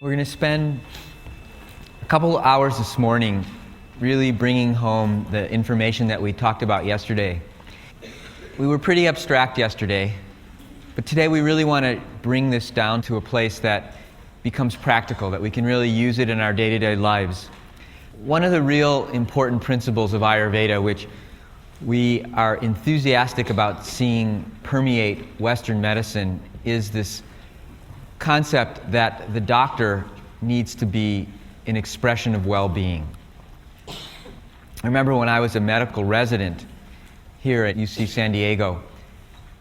We're going to spend a couple of hours this morning really bringing home the information that we talked about yesterday. We were pretty abstract yesterday, but today we really want to bring this down to a place that becomes practical, that we can really use it in our day-to-day lives. One of the real important principles of Ayurveda, which we are enthusiastic about seeing permeate Western medicine, is this concept that the doctor needs to be an expression of well-being. I remember when I was a medical resident here at UC San Diego,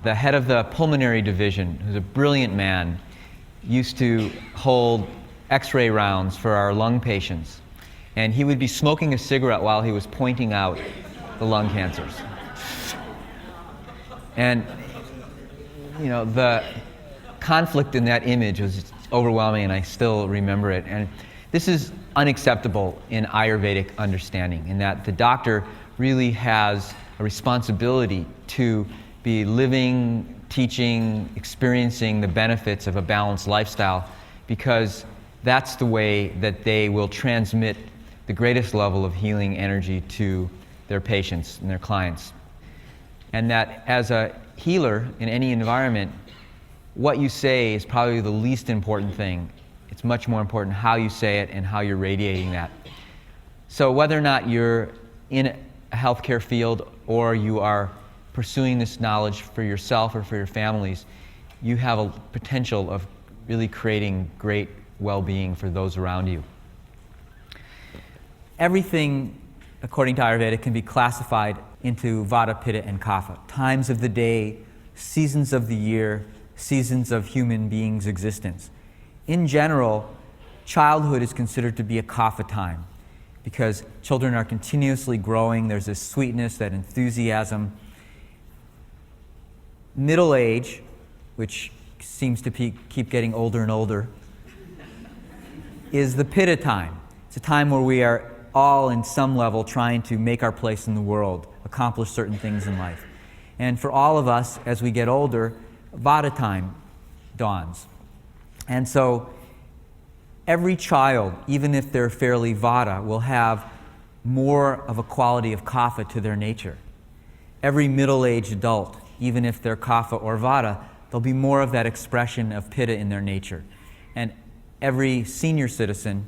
the head of the pulmonary division, who's a brilliant man, used to hold x-ray rounds for our lung patients. And he would be smoking a cigarette while he was pointing out the lung cancers. And, the conflict in that image was overwhelming, and I still remember it. And this is unacceptable in Ayurvedic understanding, in that the doctor really has a responsibility to be living, teaching, experiencing the benefits of a balanced lifestyle, because that's the way that they will transmit the greatest level of healing energy to their patients and their clients. And that as a healer in any environment, what you say is probably the least important thing. It's much more important how you say it and how you're radiating that. So whether or not you're in a healthcare field or you are pursuing this knowledge for yourself or for your families, you have a potential of really creating great well-being for those around you. Everything, according to Ayurveda, can be classified into Vata, Pitta, and Kapha. Times of the day, seasons of the year, seasons of human beings' existence. In general, childhood is considered to be a Kapha time because children are continuously growing. There's this sweetness, that enthusiasm. Middle age, which seems to keep getting older and older, is the Pitta time. It's a time where we are all, in some level, trying to make our place in the world, accomplish certain things in life. And for all of us, as we get older, Vata time dawns. And so every child, even if they're fairly Vata, will have more of a quality of Kapha to their nature. Every middle-aged adult, even if they're Kapha or Vata, there'll be more of that expression of Pitta in their nature. And every senior citizen,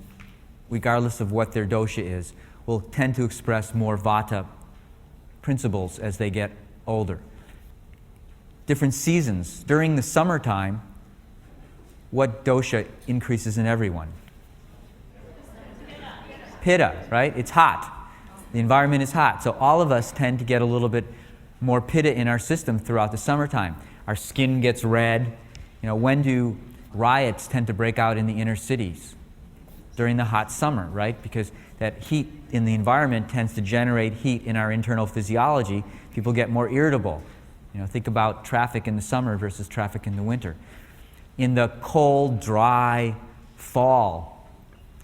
regardless of what their dosha is, will tend to express more Vata principles as they get older. Different seasons. During the summertime, what dosha increases in everyone? Pitta, right? It's hot. The environment is hot. So all of us tend to get a little bit more Pitta in our system throughout the summertime. Our skin gets red. When do riots tend to break out in the inner cities? During the hot summer, right? Because that heat in the environment tends to generate heat in our internal physiology. People get more irritable. Think about traffic in the summer versus traffic in the winter. In the cold, dry fall,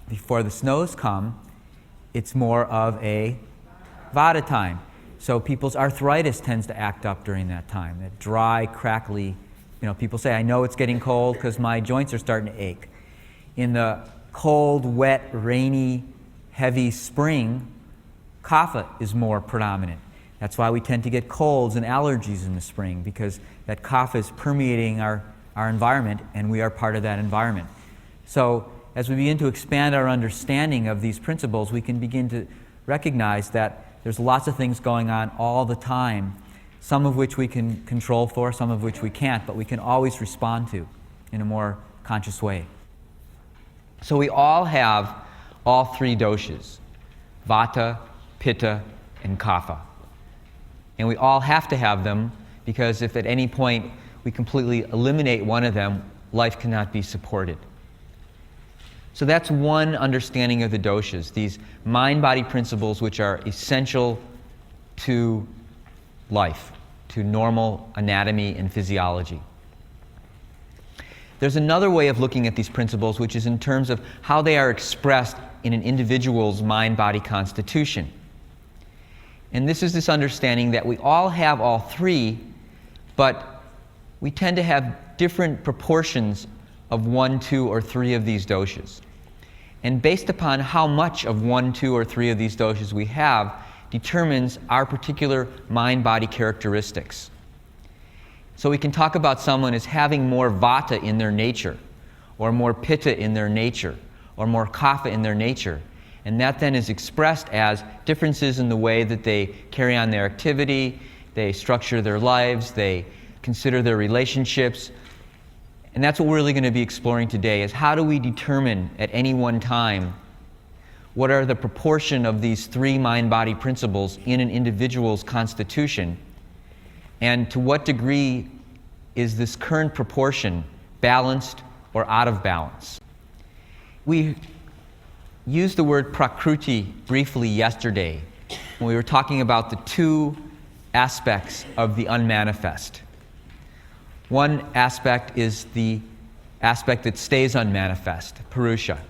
before the snows come, it's more of a Vata time. So people's arthritis tends to act up during that time. That dry, crackly, people say, I know it's getting cold because my joints are starting to ache. In the cold, wet, rainy, heavy spring, Kapha is more predominant. That's why we tend to get colds and allergies in the spring, because that Kapha is permeating our environment, and we are part of that environment. So as we begin to expand our understanding of these principles, we can begin to recognize that there's lots of things going on all the time, some of which we can control for, some of which we can't, but we can always respond to in a more conscious way. So we all have all three doshas, Vata, Pitta, and Kapha. And we all have to have them, because if at any point we completely eliminate one of them, life cannot be supported. So that's one understanding of the doshas, these mind-body principles which are essential to life, to normal anatomy and physiology. There's another way of looking at these principles, which is in terms of how they are expressed in an individual's mind-body constitution. And this is this understanding that we all have all three, but we tend to have different proportions of 1, 2, or 3 of these doshas. And based upon how much of 1, 2, or 3 of these doshas we have determines our particular mind-body characteristics. So we can talk about someone as having more vata in their nature, or more pitta in their nature, or more kapha in their nature. And that then is expressed as differences in the way that they carry on their activity, they structure their lives, they consider their relationships. And that's what we're really going to be exploring today, is how do we determine at any one time what are the proportion of these 3 mind-body principles in an individual's constitution, and to what degree is this current proportion balanced or out of balance. We used the word prakruti briefly yesterday when we were talking about the 2 aspects of the unmanifest. One aspect is the aspect that stays unmanifest, purusha.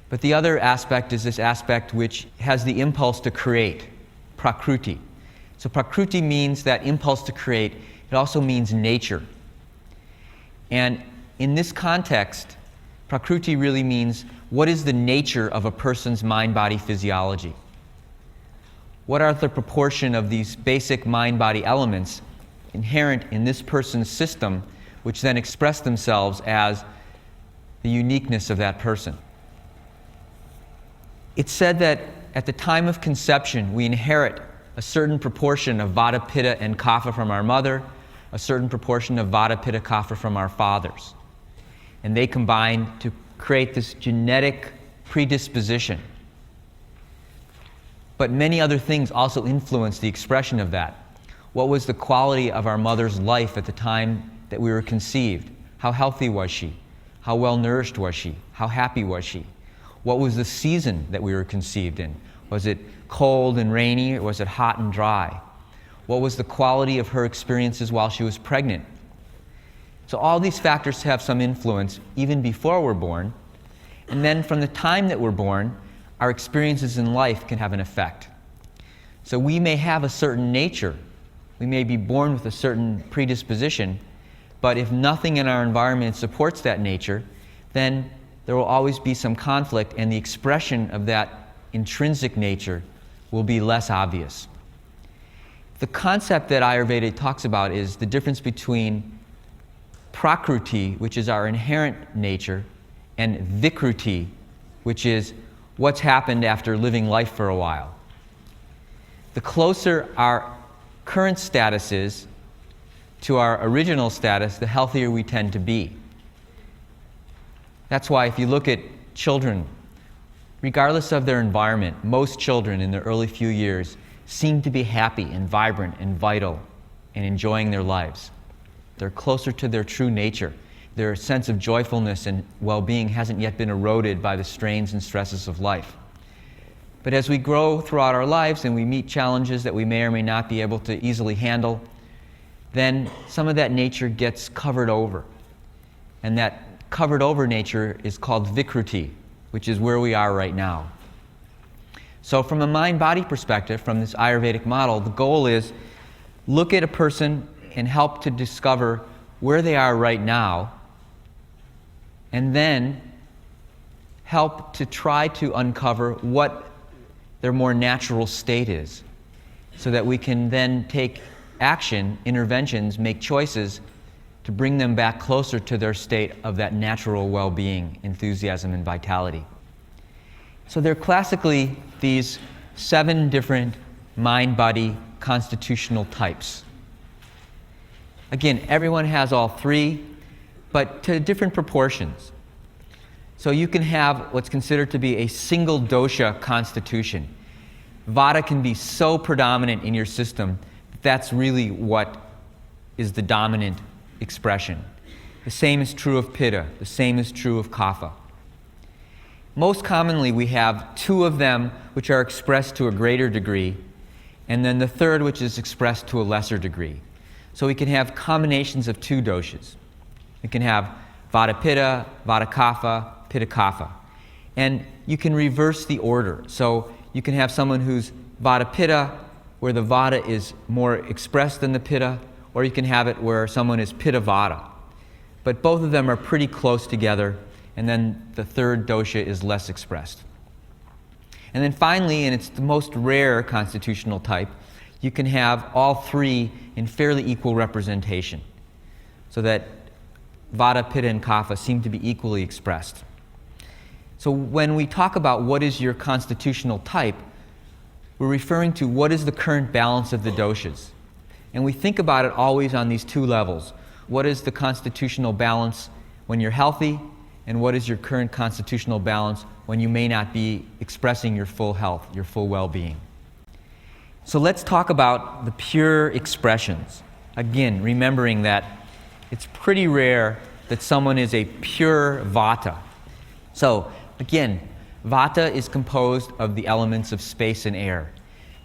But the other aspect is this aspect which has the impulse to create, prakruti. So prakruti means that impulse to create. It also means nature. And in this context, prakruti really means what is the nature of a person's mind-body physiology? What are the proportion of these basic mind-body elements inherent in this person's system, which then express themselves as the uniqueness of that person? It's said that at the time of conception, we inherit a certain proportion of vata, pitta, and kapha from our mother, a certain proportion of vata, pitta, kapha from our fathers. And they combine to create this genetic predisposition. But many other things also influence the expression of that. What was the quality of our mother's life at the time that we were conceived? How healthy was she? How well nourished was she? How happy was she? What was the season that we were conceived in? Was it cold and rainy, or was it hot and dry? What was the quality of her experiences while she was pregnant? So all these factors have some influence even before we're born. And then from the time that we're born, our experiences in life can have an effect. So we may have a certain nature. We may be born with a certain predisposition, but if nothing in our environment supports that nature, then there will always be some conflict, and the expression of that intrinsic nature will be less obvious. The concept that Ayurveda talks about is the difference between prakruti, which is our inherent nature, and vikruti, which is what's happened after living life for a while. The closer our current status is to our original status, the healthier we tend to be. That's why if you look at children, regardless of their environment, most children in their early few years seem to be happy and vibrant and vital and enjoying their lives. They're closer to their true nature. Their sense of joyfulness and well-being hasn't yet been eroded by the strains and stresses of life. But as we grow throughout our lives and we meet challenges that we may or may not be able to easily handle, then some of that nature gets covered over. And that covered over nature is called vikruti, which is where we are right now. So from a mind-body perspective, from this Ayurvedic model, the goal is look at a person and help to discover where they are right now, and then help to try to uncover what their more natural state is, so that we can then take action, interventions, make choices to bring them back closer to their state of that natural well-being, enthusiasm, and vitality. So there are classically these 7 different mind-body constitutional types. Again, everyone has all 3, but to different proportions. So you can have what's considered to be a single dosha constitution. Vata can be so predominant in your system that that's really what is the dominant expression. The same is true of pitta. The same is true of kapha. Most commonly, we have 2 of them which are expressed to a greater degree, and then the third which is expressed to a lesser degree. So we can have combinations of 2 doshas. We can have vata pitta, vata kapha, pitta kapha. And you can reverse the order. So you can have someone who's vata pitta, where the vata is more expressed than the pitta, or you can have it where someone is pitta vata. but both of them are pretty close together, and then the third dosha is less expressed. And then finally, and it's the most rare constitutional type, you can have all three in fairly equal representation, so that Vata, Pitta, and Kapha seem to be equally expressed. So when we talk about what is your constitutional type, we're referring to what is the current balance of the doshas. And we think about it always on these two levels. What is the constitutional balance when you're healthy, and what is your current constitutional balance when you may not be expressing your full health, your full well-being. So let's talk about the pure expressions. Again, remembering that it's pretty rare that someone is a pure Vata. So again, Vata is composed of the elements of space and air.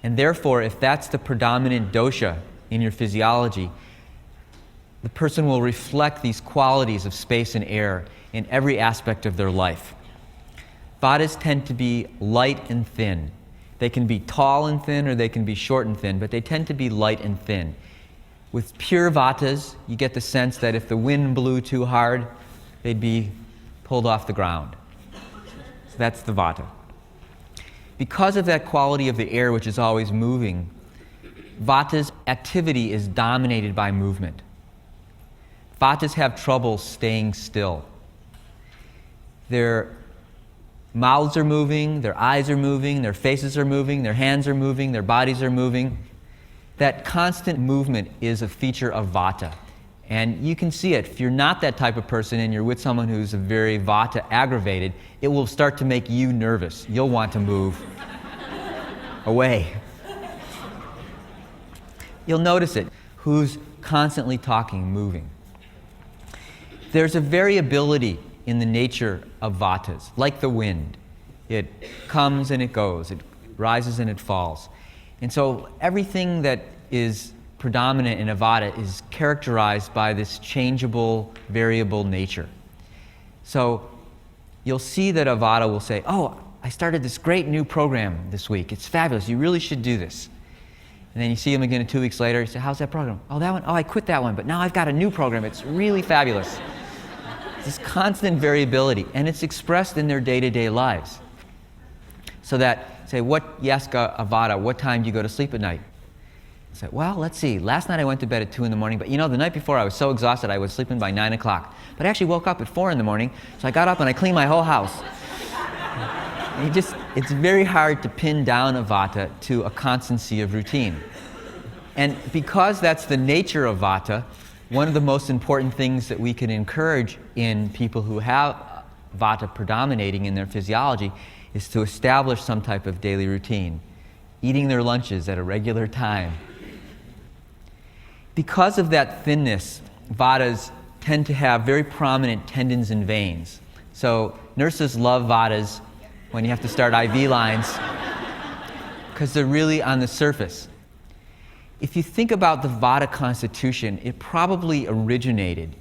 And therefore, if that's the predominant dosha in your physiology, the person will reflect these qualities of space and air in every aspect of their life. Vatas tend to be light and thin. They can be tall and thin, or they can be short and thin, but they tend to be light and thin. With pure Vatas, you get the sense that if the wind blew too hard, they'd be pulled off the ground. So that's the Vata. Because of that quality of the air, which is always moving, Vata's activity is dominated by movement. Vatas have trouble staying still. Their mouths are moving, their eyes are moving, their faces are moving, their hands are moving, their bodies are moving. That constant movement is a feature of Vata. And you can see it. If you're not that type of person and you're with someone who's very Vata aggravated, it will start to make you nervous. You'll want to move away. You'll notice it. Who's constantly talking, moving. There's a variability in the nature of Vatas, like the wind. It comes and it goes. It rises and it falls. And so everything that is predominant in a Vata is characterized by this changeable, variable nature. So you'll see that a Vata will say, "Oh, I started this great new program this week. It's fabulous. You really should do this." And then you see him again 2 weeks later. You say, "How's that program?" "Oh, that one? Oh, I quit that one, but now I've got a new program. It's really fabulous." This constant variability, and it's expressed in their day-to-day lives. So that, say, you ask a Vata, "What time do you go to sleep at night?" Say, "Well, let's see. Last night I went to bed at 2 in the morning, but the night before I was so exhausted I was sleeping by 9 o'clock. But I actually woke up at 4 in the morning, so I got up and I cleaned my whole house." It's very hard to pin down a Vata to a constancy of routine. And because that's the nature of Vata, one of the most important things that we can encourage in people who have Vata predominating in their physiology is to establish some type of daily routine, eating their lunches at a regular time. Because of that thinness, Vatas tend to have very prominent tendons and veins. So nurses love Vatas when you have to start IV lines because they're really on the surface. If you think about the Vata constitution, it probably originated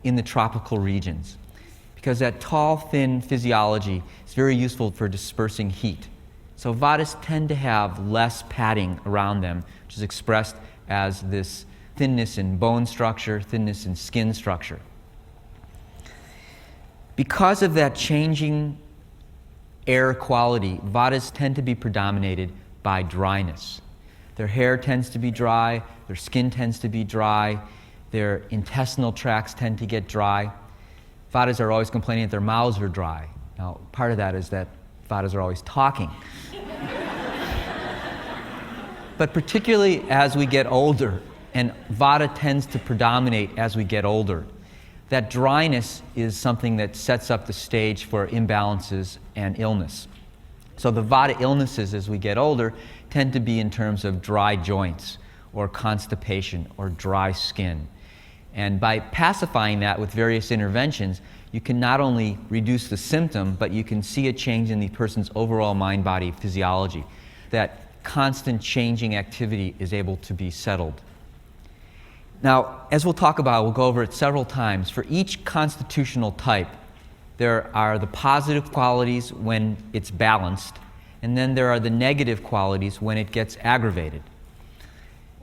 in the tropical regions because that tall, thin physiology is very useful for dispersing heat. So Vatas tend to have less padding around them, which is expressed as this thinness in bone structure, thinness in skin structure. Because of that changing air quality, Vatas tend to be predominated by dryness. Their hair tends to be dry, their skin tends to be dry, their intestinal tracts tend to get dry. Vatas are always complaining that their mouths are dry. Now, part of that is that Vatas are always talking. But particularly as we get older, and Vata tends to predominate as we get older, that dryness is something that sets up the stage for imbalances and illness. So the Vata illnesses as we get older tend to be in terms of dry joints or constipation or dry skin. And by pacifying that with various interventions, you can not only reduce the symptom, but you can see a change in the person's overall mind-body physiology. That constant changing activity is able to be settled. Now, as we'll talk about, we'll go over it several times. For each constitutional type, there are the positive qualities when it's balanced, and then there are the negative qualities when it gets aggravated.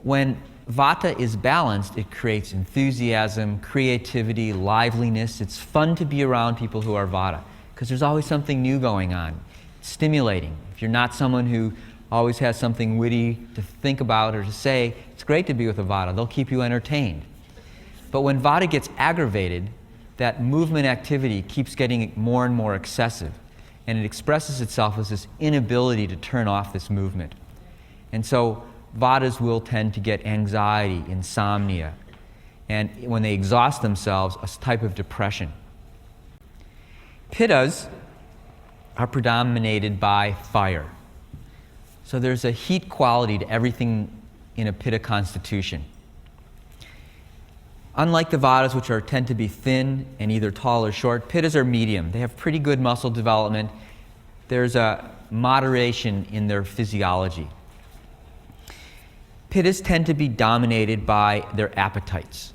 When Vata is balanced, it creates enthusiasm, creativity, liveliness. It's fun to be around people who are Vata because there's always something new going on. It's stimulating. If you're not someone who always has something witty to think about or to say, it's great to be with a Vata. They'll keep you entertained. But when Vata gets aggravated, that movement activity keeps getting more and more excessive, and it expresses itself as this inability to turn off this movement. And so Vatas will tend to get anxiety, insomnia, and when they exhaust themselves, a type of depression. Pittas are predominated by fire. So there's a heat quality to everything in a Pitta constitution. Unlike the Vatas, which tend to be thin and either tall or short, Pittas are medium. They have pretty good muscle development. There's a moderation in their physiology. Pittas tend to be dominated by their appetites.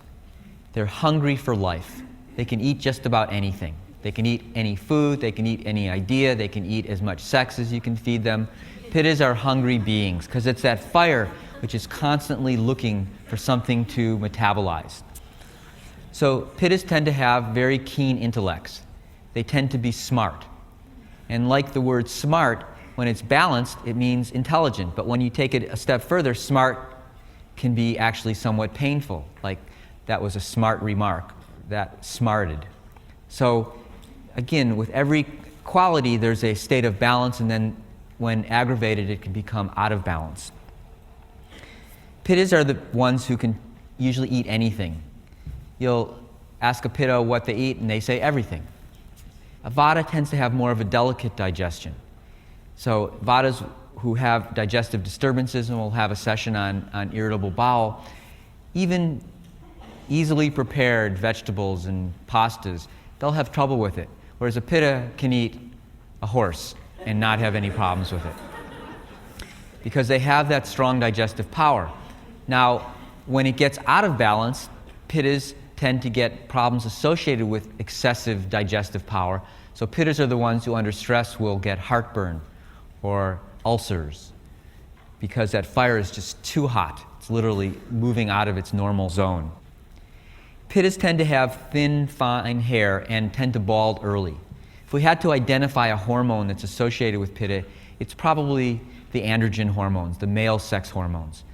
They're hungry for life. They can eat just about anything. They can eat any food, they can eat any idea, they can eat as much sex as you can feed them. Pittas are hungry beings because it's that fire which is constantly looking for something to metabolize. So Pittas tend to have very keen intellects. They tend to be smart. And like the word smart, when it's balanced, it means intelligent. But when you take it a step further, smart can be actually somewhat painful. Like, that was a smart remark, that smarted. So again, with every quality, there's a state of balance, and then when aggravated, it can become out of balance. Pittas are the ones who can usually eat anything. You'll ask a Pitta what they eat, and they say everything. A Vata tends to have more of a delicate digestion. So Vatas who have digestive disturbances, and we'll have a session on irritable bowel, even easily prepared vegetables and pastas, they'll have trouble with it. Whereas a Pitta can eat a horse and not have any problems with it, because they have that strong digestive power. Now, when it gets out of balance, Pittas tend to get problems associated with excessive digestive power. So Pittas are the ones who under stress will get heartburn or ulcers, because that fire is just too hot. It's literally moving out of its normal zone. Pittas tend to have thin, fine hair and tend to bald early. If we had to identify a hormone that's associated with Pitta, it's probably the androgen hormones, the male sex hormones.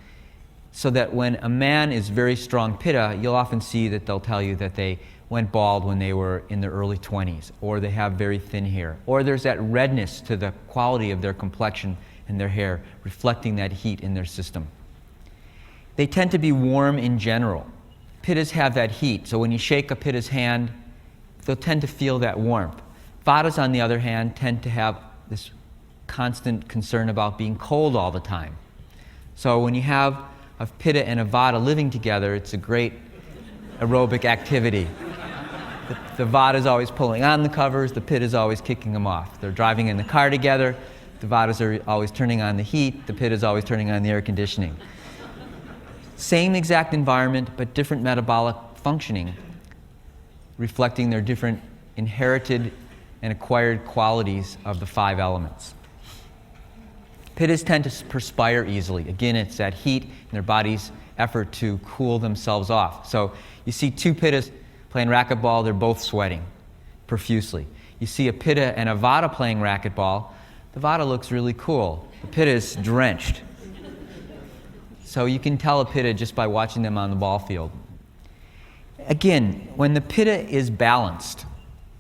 So that when a man is very strong Pitta, you'll often see that they'll tell you that they went bald when they were in their early 20s, or they have very thin hair, or there's that redness to the quality of their complexion and their hair, reflecting that heat in their system. They tend to be warm in general. Pittas have that heat, so when you shake a Pitta's hand, they'll tend to feel that warmth. Vatas, on the other hand, tend to have this constant concern about being cold all the time. So when you have a Pitta and a Vata living together, it's a great aerobic activity. The Vata is always pulling on the covers, the Pitta is always kicking them off. They're driving in the car together, the Vatas are always turning on the heat, the Pitta is always turning on the air conditioning. Same exact environment, but different metabolic functioning, reflecting their different inherited and acquired qualities of the 5 elements. Pittas tend to perspire easily. Again, it's that heat in their body's effort to cool themselves off. So you see 2 Pittas playing racquetball, they're both sweating profusely. You see a Pitta and a Vata playing racquetball, the Vata looks really cool. The Pitta is drenched. So you can tell a Pitta just by watching them on the ball field. Again, when the Pitta is balanced,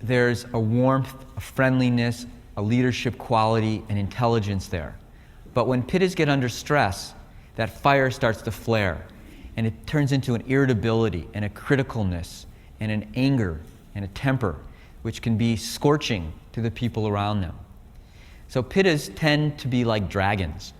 there's a warmth, a friendliness, a leadership quality, and intelligence there. But when Pittas get under stress, that fire starts to flare, and it turns into an irritability and a criticalness and an anger and a temper, which can be scorching to the people around them. So Pittas tend to be like dragons.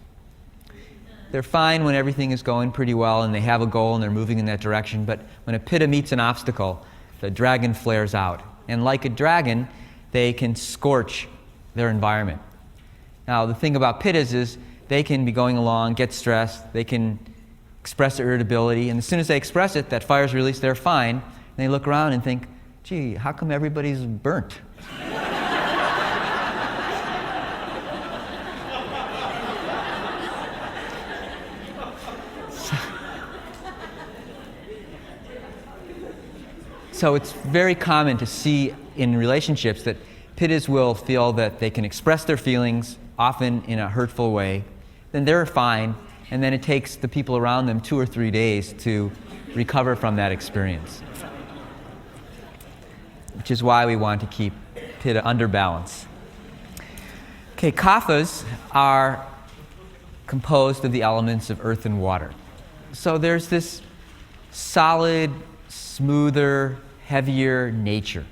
They're fine when everything is going pretty well and they have a goal and they're moving in that direction, but when a Pitta meets an obstacle, the dragon flares out. And like a dragon, they can scorch their environment. Now, the thing about Pittas is they can be going along, get stressed, they can express their irritability, and as soon as they express it, that fire's released, they're fine, and they look around and think, gee, how come everybody's burnt? So it's very common to see in relationships that pittas will feel that they can express their feelings, often in a hurtful way, then they're fine, and then it takes the people around them 2 or 3 days to recover from that experience. Which is why we want to keep pitta under balance. Okay, kaphas are composed of the elements of earth and water. So there's this solid, smoother, heavier nature.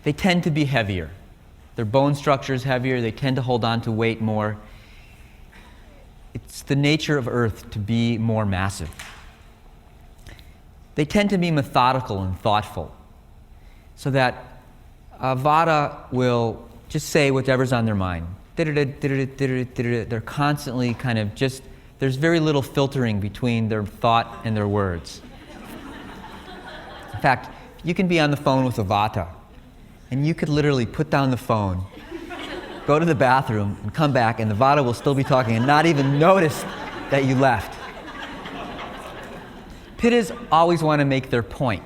They tend to be heavier. Their bone structure is heavier. They tend to hold on to weight more. It's the nature of earth to be more massive. They tend to be methodical and thoughtful, so that vata will just say whatever's on their mind. They're constantly kind of just, there's very little filtering between their thought and their words. In fact, you can be on the phone with a vata, and you could literally put down the phone, go to the bathroom, and come back, and the vata will still be talking and not even notice that you left. Pittas always want to make their point.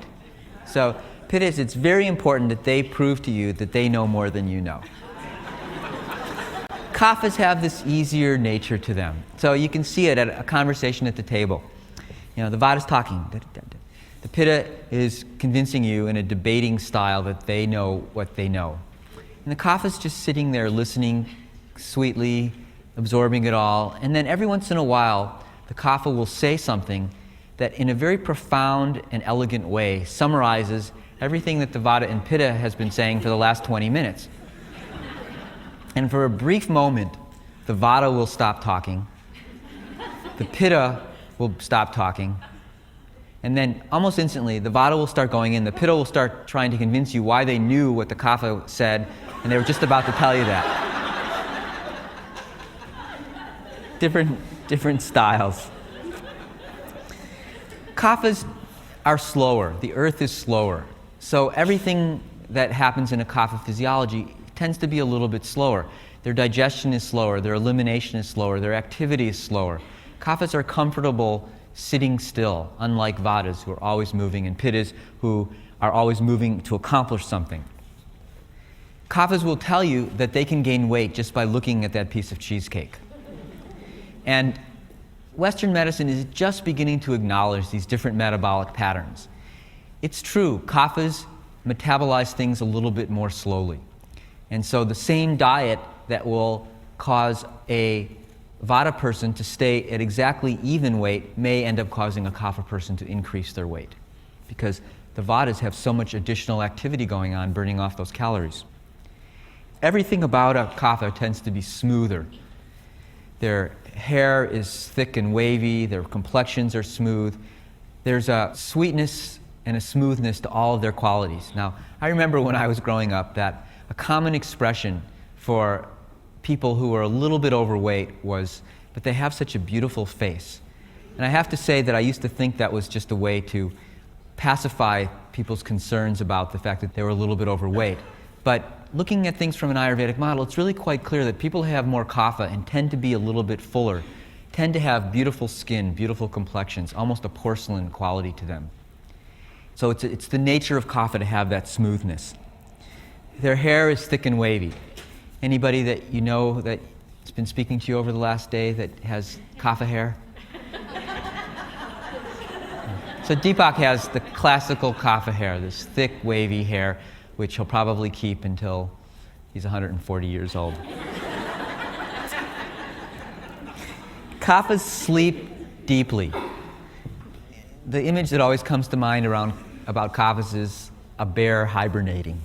So pittas, it's very important that they prove to you that they know more than you know. Kaphas have this easier nature to them. So you can see it at a conversation at the table. You know, the vata's talking. The pitta is convincing you in a debating style that they know what they know. And the kapha's just sitting there listening sweetly, absorbing it all. And then every once in a while, the kapha will say something that in a very profound and elegant way summarizes everything that the vata and pitta has been saying for the last 20 minutes. And for a brief moment, the vata will stop talking, the pitta will stop talking, and then almost instantly, the vata will start going in, the pitta will start trying to convince you why they knew what the kapha said, and they were just about to tell you that. Different styles. Kaphas are slower. The earth is slower. So everything that happens in a kapha physiology tends to be a little bit slower. Their digestion is slower, their elimination is slower, their activity is slower. Kaphas are comfortable sitting still, unlike vatas who are always moving, and pittas who are always moving to accomplish something. Kaphas will tell you that they can gain weight just by looking at that piece of cheesecake. And Western medicine is just beginning to acknowledge these different metabolic patterns. It's true, kaphas metabolize things a little bit more slowly. And so the same diet that will cause a vata person to stay at exactly even weight may end up causing a kapha person to increase their weight, because the vatas have so much additional activity going on, burning off those calories. Everything about a kapha tends to be smoother. Their hair is thick and wavy, their complexions are smooth. There's a sweetness and a smoothness to all of their qualities. Now, I remember when I was growing up that a common expression for people who are a little bit overweight was, but they have such a beautiful face. And I have to say that I used to think that was just a way to pacify people's concerns about the fact that they were a little bit overweight. But looking at things from an Ayurvedic model, it's really quite clear that people who have more kapha and tend to be a little bit fuller tend to have beautiful skin, beautiful complexions, almost a porcelain quality to them. So it's the nature of kapha to have that smoothness. Their hair is thick and wavy. Anybody that you know that's been speaking to you over the last day that has kapha hair? So Deepak has the classical kapha hair, this thick, wavy hair, which he'll probably keep until he's 140 years old. Kaphas sleep deeply. The image that always comes to mind about kaphas is a bear hibernating.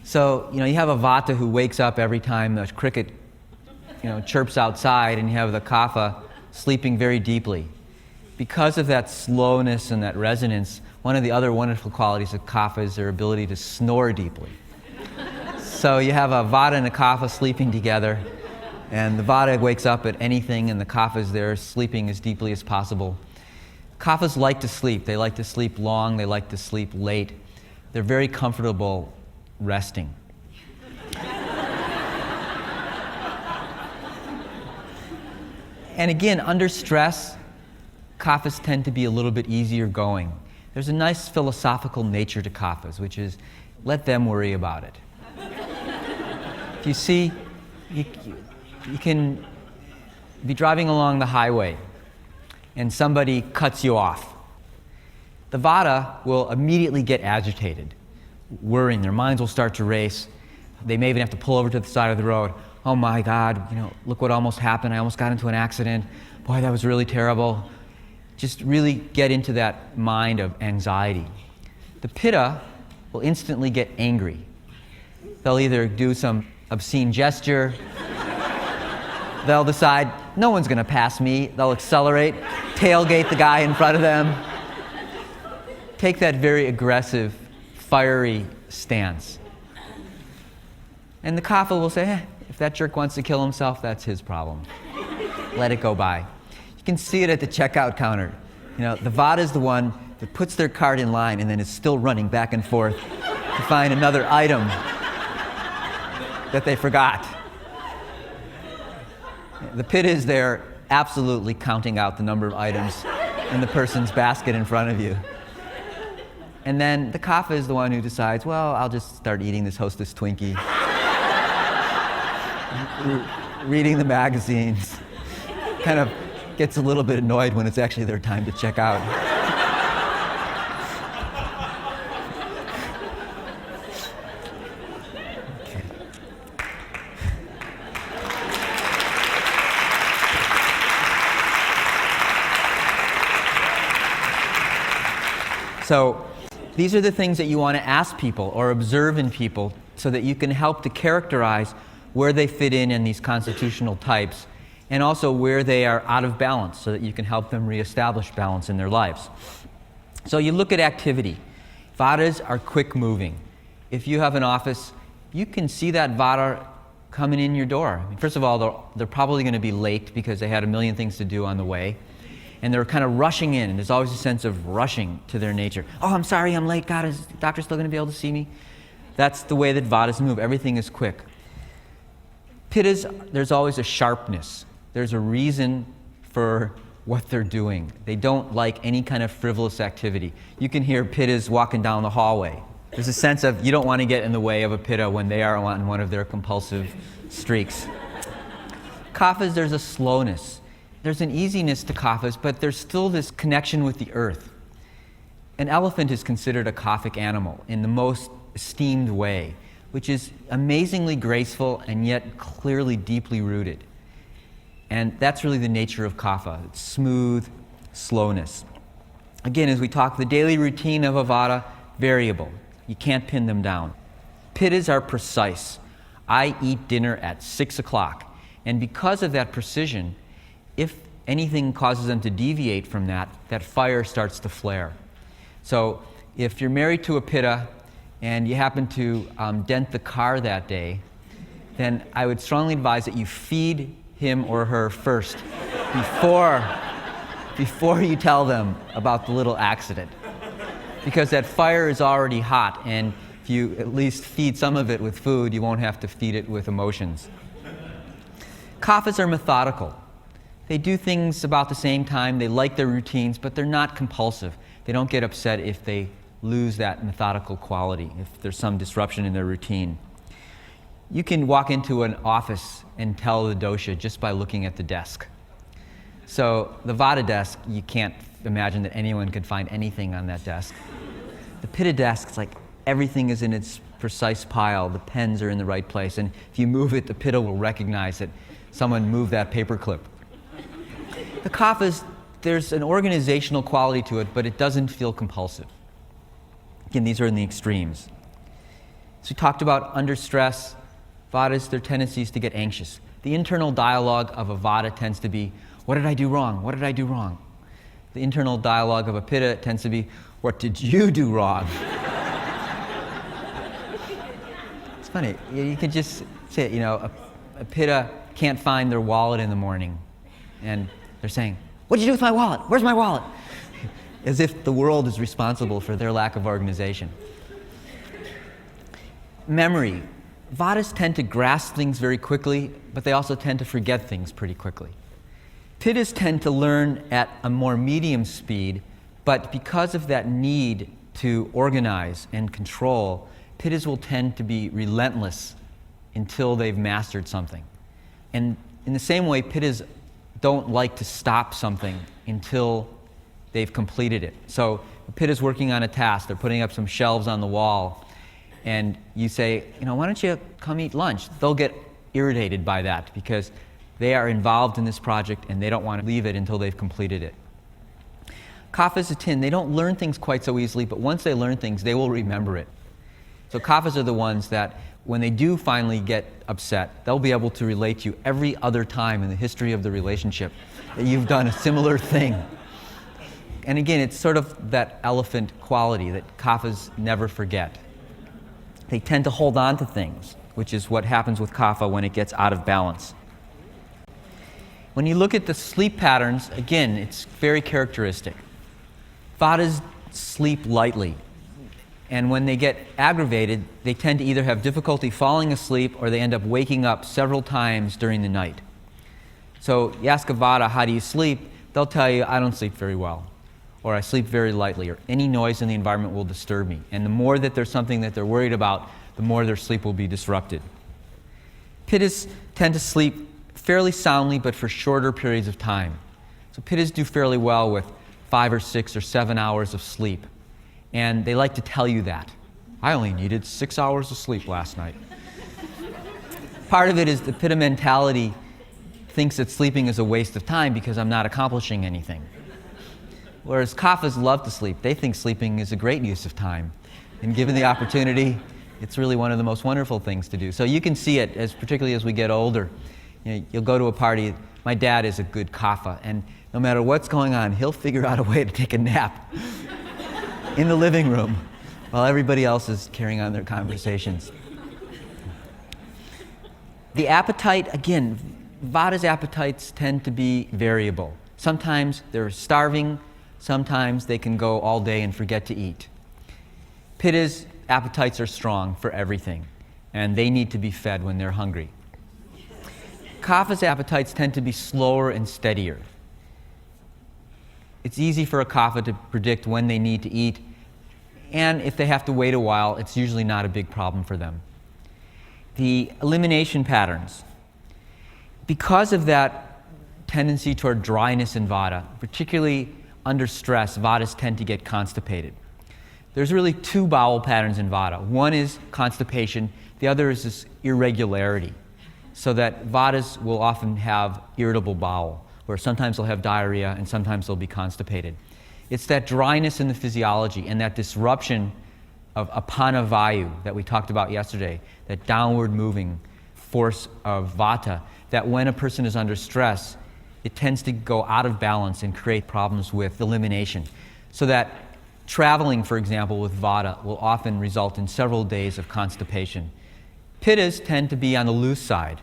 So, you have a vata who wakes up every time a cricket, chirps outside, and you have the kapha sleeping very deeply. Because of that slowness and that resonance, one of the other wonderful qualities of kapha is their ability to snore deeply. So you have a vata and a kapha sleeping together, and the vata wakes up at anything, and the kapha is there sleeping as deeply as possible. Kaphas like to sleep. They like to sleep long. They like to sleep late. They're very comfortable resting. And again, under stress, kaphas tend to be a little bit easier going. there's a nice philosophical nature to kaphas, which is let them worry about it. If you see, you can be driving along the highway and somebody cuts you off. The vata will immediately get agitated, worrying. Their minds will start to race. They may even have to pull over to the side of the road. Oh my God, look what almost happened. I almost got into an accident. Boy, that was really terrible. Just really get into that mind of anxiety. The pitta will instantly get angry. They'll either do some obscene gesture, they'll decide, no one's going to pass me. They'll accelerate, tailgate the guy in front of them. Take that very aggressive, fiery stance. And the kapha will say, if that jerk wants to kill himself, that's his problem. Let it go by. You can see it at the checkout counter. The vata is the one that puts their cart in line and then is still running back and forth to find another item that they forgot. The pitta is there absolutely counting out the number of items in the person's basket in front of you. And then the kapha is the one who decides, well, I'll just start eating this Hostess Twinkie, reading the magazines, kind of gets a little bit annoyed when it's actually their time to check out. Okay. So these are the things that you want to ask people or observe in people so that you can help to characterize where they fit in these constitutional types, and also where they are out of balance so that you can help them reestablish balance in their lives. So you look at activity. Vatas are quick moving. If you have an office, you can see that vata coming in your door. First of all, they're probably going to be late because they had a million things to do on the way. And they're kind of rushing in, and there's always a sense of rushing to their nature. Oh, I'm sorry, I'm late. God, is the doctor still going to be able to see me? That's the way that vatas move. Everything is quick. Pittas, there's always a sharpness. There's a reason for what they're doing. They don't like any kind of frivolous activity. You can hear pittas walking down the hallway. There's a sense of you don't want to get in the way of a pitta when they are on one of their compulsive streaks. Kaphas, there's a slowness. There's an easiness to kaphas, but there's still this connection with the earth. An elephant is considered a kaphic animal in the most esteemed way, which is amazingly graceful and yet clearly deeply rooted. And that's really the nature of kapha. It's smooth slowness. Again, as we talk, the daily routine of a vata, variable. You can't pin them down. Pittas are precise. I eat dinner at 6 o'clock. And because of that precision, if anything causes them to deviate from that, that fire starts to flare. So if you're married to a pitta and you happen to dent the car that day, then I would strongly advise that you feed him or her first before you tell them about the little accident. Because that fire is already hot, and if you at least feed some of it with food, you won't have to feed it with emotions. Kaphas are methodical. They do things about the same time. They like their routines, but they're not compulsive. They don't get upset if they lose that methodical quality, if there's some disruption in their routine. You can walk into an office and tell the dosha just by looking at the desk. So the vata desk, you can't imagine that anyone could find anything on that desk. The pitta desk, it's like everything is in its precise pile. The pens are in the right place. And if you move it, the pitta will recognize that someone moved that paperclip. The kaphas, there's an organizational quality to it, but it doesn't feel compulsive. Again, these are in the extremes. So we talked about under stress, vatas, their tendencies to get anxious. The internal dialogue of a vata tends to be, what did I do wrong? What did I do wrong? The internal dialogue of a pitta tends to be, what did you do wrong? It's funny, you could just say, a pitta can't find their wallet in the morning. And they're saying, what did you do with my wallet? Where's my wallet? As if the world is responsible for their lack of organization. Memory. Vatas tend to grasp things very quickly, but they also tend to forget things pretty quickly. Pittas tend to learn at a more medium speed, But because of that need to organize and control, pittas will tend to be relentless until they've mastered something. And in the same way, pittas don't like to stop something until they've completed it. So a pitta's working on a task, they're putting up some shelves on the wall, and you say, why don't you come eat lunch? They'll get irritated by that because they are involved in this project and they don't want to leave it until they've completed it. Kaphas of tin, they don't learn things quite so easily, but once they learn things, they will remember it. So kaphas are the ones that when they do finally get upset, they'll be able to relate to you every other time in the history of the relationship that you've done a similar thing. And again, it's sort of that elephant quality that kaphas never forget. They tend to hold on to things, which is what happens with kapha when it gets out of balance. When you look at the sleep patterns, again, it's very characteristic. Vatas sleep lightly, and when they get aggravated, they tend to either have difficulty falling asleep or they end up waking up several times during the night. So you ask a Vata, how do you sleep? They'll tell you, I don't sleep very well, or I sleep very lightly, or any noise in the environment will disturb me. And the more that there's something that they're worried about, the more their sleep will be disrupted. Pittas tend to sleep fairly soundly, but for shorter periods of time. So pittas do fairly well with 5 or 6 or 7 hours of sleep. And they like to tell you that. I only needed 6 hours of sleep last night. Part of it is the pitta mentality thinks that sleeping is a waste of time because I'm not accomplishing anything. Whereas kaphas love to sleep. They think sleeping is a great use of time. And given the opportunity, it's really one of the most wonderful things to do. So you can see it, particularly as we get older. You'll go to a party. My dad is a good kapha, and no matter what's going on, he'll figure out a way to take a nap in the living room while everybody else is carrying on their conversations. The appetite, again, Vata's appetites tend to be variable. Sometimes they're starving, sometimes they can go all day and forget to eat. Pitta's appetites are strong for everything, and they need to be fed when they're hungry. Kapha's appetites tend to be slower and steadier. It's easy for a kapha to predict when they need to eat, and if they have to wait a while, it's usually not a big problem for them. The elimination patterns. Because of that tendency toward dryness in Vata, particularly under stress, Vatas tend to get constipated. There's really 2 bowel patterns in Vata. One is constipation, the other is this irregularity. So that Vatas will often have irritable bowel, where sometimes they'll have diarrhea and sometimes they'll be constipated. It's that dryness in the physiology and that disruption of apana vayu that we talked about yesterday, that downward moving force of Vata, that when a person is under stress, it tends to go out of balance and create problems with elimination. So that traveling, for example, with Vata will often result in several days of constipation. Pittas tend to be on the loose side.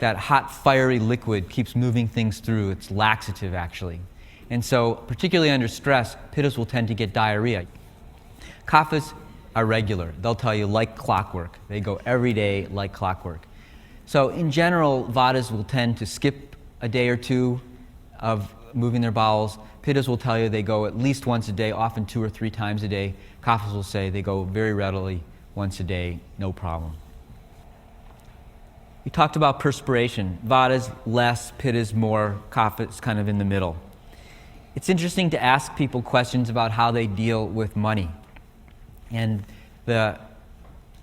That hot, fiery liquid keeps moving things through. It's laxative, actually. And so, particularly under stress, pittas will tend to get diarrhea. Kaphas are regular. They'll tell you like clockwork. They go every day like clockwork. So, in general, Vatas will tend to skip a day or 2 of moving their bowels. Pittas will tell you they go at least once a day, often 2 or 3 times a day. Kaphas will say they go very readily once a day, no problem. We talked about perspiration. Vatas less, pittas more, kaphas kind of in the middle. It's interesting to ask people questions about how they deal with money. And the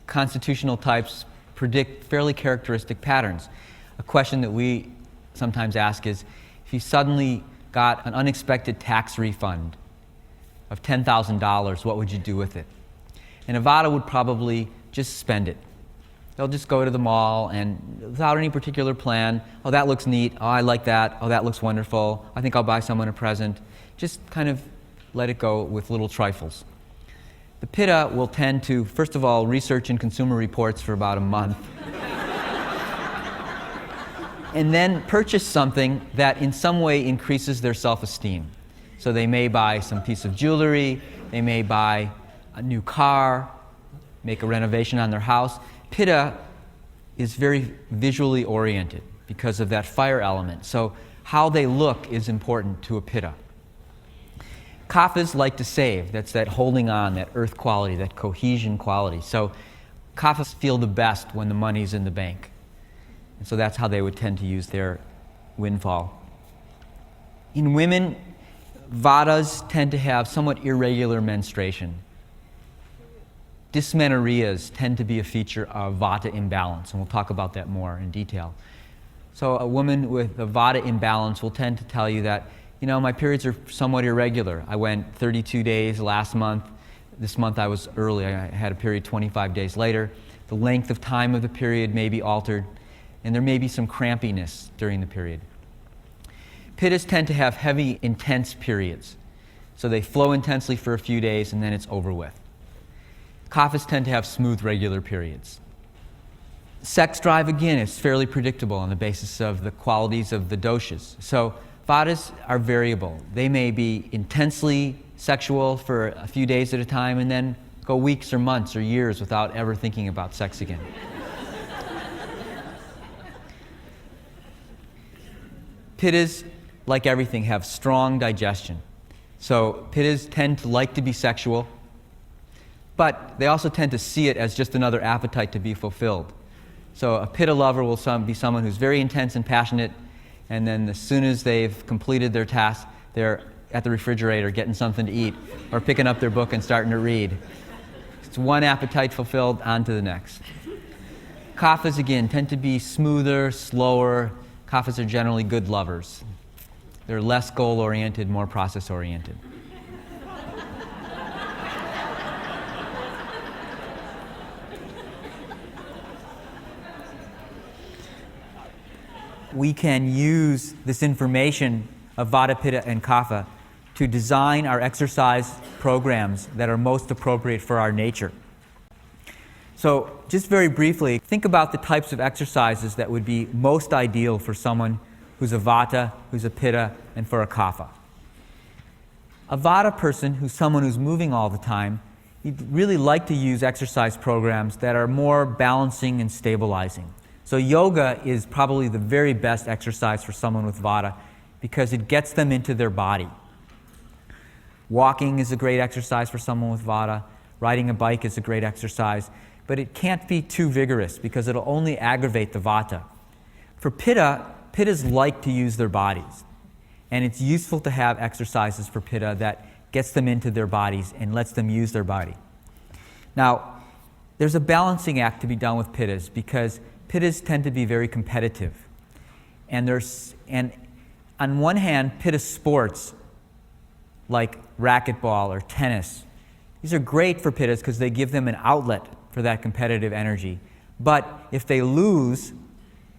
constitutional types predict fairly characteristic patterns. A question that we sometimes ask is, if you suddenly got an unexpected tax refund of $10,000, what would you do with it? And a Vata would probably just spend it. They'll just go to the mall and without any particular plan, oh, that looks neat, oh, I like that, oh, that looks wonderful, I think I'll buy someone a present. Just kind of let it go with little trifles. The Pitta will tend to, first of all, research in Consumer Reports for about a month. And then purchase something that in some way increases their self-esteem. So they may buy some piece of jewelry, they may buy a new car, make a renovation on their house. Pitta is very visually oriented because of that fire element. So how they look is important to a Pitta. Kaphas like to save. That's that holding on, that earth quality, that cohesion quality. So Kaphas feel the best when the money's in the bank. And so that's how they would tend to use their windfall. In women, Vatas tend to have somewhat irregular menstruation. Dysmenorrheas tend to be a feature of Vata imbalance, and we'll talk about that more in detail. So a woman with a Vata imbalance will tend to tell you that, my periods are somewhat irregular. I went 32 days last month. This month I was early. I had a period 25 days later. The length of time of the period may be altered, and there may be some crampiness during the period. Pittas tend to have heavy, intense periods. So they flow intensely for a few days, and then it's over with. Kaphas tend to have smooth, regular periods. Sex drive, again, is fairly predictable on the basis of the qualities of the doshas. So Vatas are variable. They may be intensely sexual for a few days at a time and then go weeks or months or years without ever thinking about sex again. Pittas, like everything, have strong digestion. So Pittas tend to like to be sexual, but they also tend to see it as just another appetite to be fulfilled. So a Pitta lover will be someone who's very intense and passionate, and then as soon as they've completed their task, they're at the refrigerator getting something to eat or picking up their book and starting to read. It's one appetite fulfilled, on to the next. Kaphas, again, tend to be smoother, slower. Kaphas are generally good lovers. They're less goal-oriented, more process-oriented. We can use this information of Vata, Pitta, and Kapha to design our exercise programs that are most appropriate for our nature. So just very briefly, think about the types of exercises that would be most ideal for someone who's a Vata, who's a Pitta, and for a Kapha. A Vata person, who's someone who's moving all the time, you'd really like to use exercise programs that are more balancing and stabilizing. So yoga is probably the very best exercise for someone with Vata because it gets them into their body. Walking is a great exercise for someone with Vata. Riding a bike is a great exercise. But it can't be too vigorous because it'll only aggravate the Vata. For Pitta, Pittas like to use their bodies. And it's useful to have exercises for Pitta that gets them into their bodies and lets them use their body. Now, there's a balancing act to be done with Pittas because Pittas tend to be very competitive. And on one hand, Pitta sports like racquetball or tennis, these are great for Pittas because they give them an outlet for that competitive energy. But if they lose,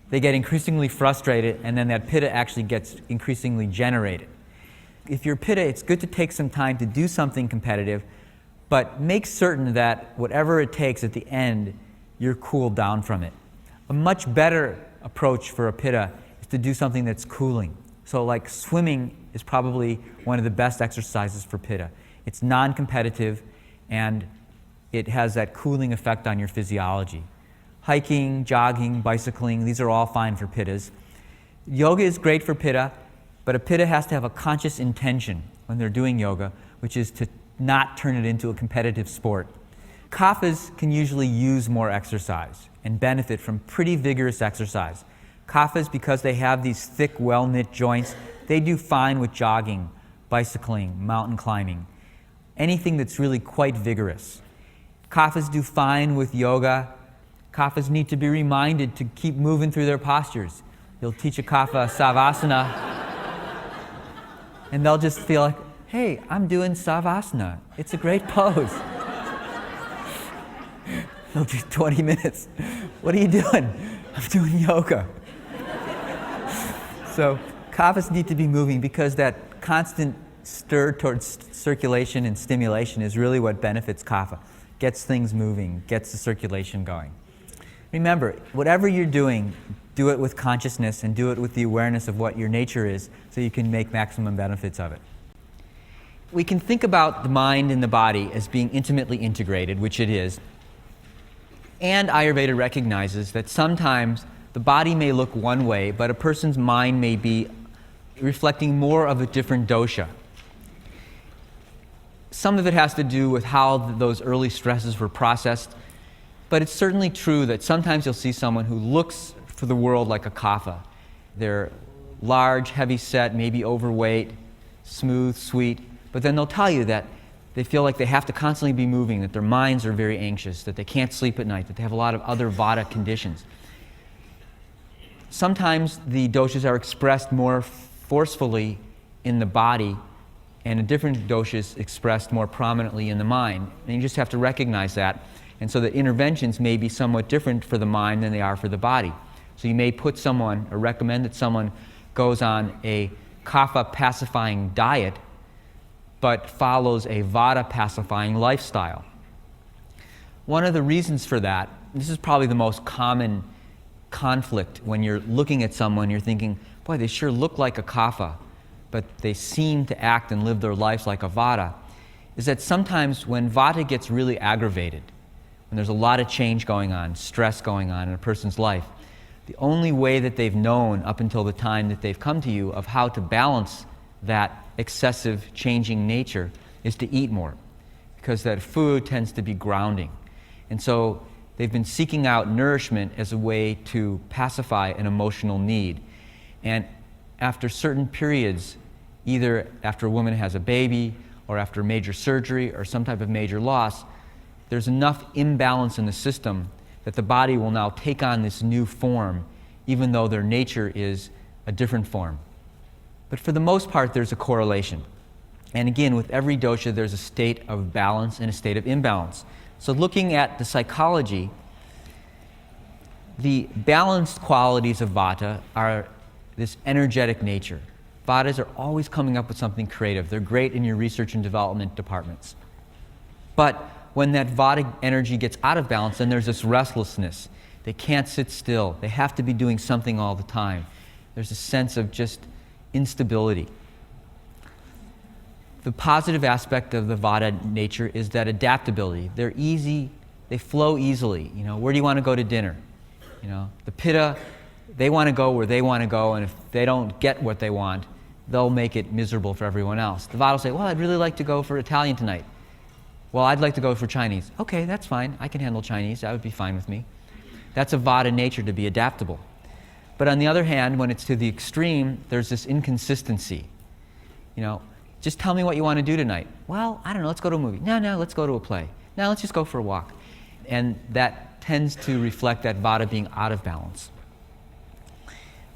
they get increasingly frustrated, and then that Pitta actually gets increasingly generated. If you're Pitta, it's good to take some time to do something competitive, but make certain that whatever it takes at the end, you're cooled down from it. A much better approach for a Pitta is to do something that's cooling. So like swimming is probably one of the best exercises for Pitta. It's non-competitive and it has that cooling effect on your physiology. Hiking, jogging, bicycling, these are all fine for Pittas. Yoga is great for Pitta, but a Pitta has to have a conscious intention when they're doing yoga, which is to not turn it into a competitive sport. Kaphas can usually use more exercise and benefit from pretty vigorous exercise. Kaphas, because they have these thick, well-knit joints, they do fine with jogging, bicycling, mountain climbing, anything that's really quite vigorous. Kaphas do fine with yoga. Kaphas need to be reminded to keep moving through their postures. You'll teach a Kapha Savasana, and they'll just feel like, hey, I'm doing Savasana. It's a great pose. They'll do 20 minutes. What are you doing? I'm doing yoga. So Kaphas need to be moving because that constant stir towards circulation and stimulation is really what benefits Kapha. Gets things moving, gets the circulation going. Remember, whatever you're doing, do it with consciousness and do it with the awareness of what your nature is so you can make maximum benefits of it. We can think about the mind and the body as being intimately integrated, which it is. And Ayurveda recognizes that sometimes the body may look one way, but a person's mind may be reflecting more of a different dosha. Some of it has to do with how those early stresses were processed, but it's certainly true that sometimes you'll see someone who looks for the world like a kapha. They're large, heavy-set, maybe overweight, smooth, sweet, but then they'll tell you that they feel like they have to constantly be moving, that their minds are very anxious, that they can't sleep at night, that they have a lot of other vata conditions. Sometimes the doshas are expressed more forcefully in the body, and a different dosha is expressed more prominently in the mind. And you just have to recognize that. And so the interventions may be somewhat different for the mind than they are for the body. So you may put someone, or recommend that someone goes on a kapha pacifying diet, but follows a vata pacifying lifestyle. One of the reasons for that, this is probably the most common conflict when you're looking at someone, you're thinking, boy, they sure look like a kapha, but they seem to act and live their lives like a vata, is that sometimes when vata gets really aggravated, when there's a lot of change going on, stress going on in a person's life, the only way that they've known up until the time that they've come to you of how to balance that excessive changing nature is to eat more, because that food tends to be grounding. And so they've been seeking out nourishment as a way to pacify an emotional need. And after certain periods, either after a woman has a baby or after major surgery or some type of major loss, there's enough imbalance in the system that the body will now take on this new form, even though their nature is a different form. But for the most part, there's a correlation. And again, with every dosha, there's a state of balance and a state of imbalance. So looking at the psychology, the balanced qualities of vata are this energetic nature. Vatas are always coming up with something creative. They're great in your research and development departments. But when that vata energy gets out of balance, then there's this restlessness. They can't sit still. They have to be doing something all the time. There's a sense of just instability. The positive aspect of the vata nature is that adaptability. They're easy, they flow easily. Where do you want to go to dinner? The pitta, they want to go where they want to go, and if they don't get what they want, they'll make it miserable for everyone else. The vata will say, well, I'd really like to go for Italian tonight. Well, I'd like to go for Chinese. Okay, that's fine. I can handle Chinese. That would be fine with me. That's a vata nature, to be adaptable. But on the other hand, when it's to the extreme, there's this inconsistency. Just tell me what you want to do tonight. Well, I don't know, let's go to a movie. No, let's go to a play. No, let's just go for a walk. And that tends to reflect that vata being out of balance.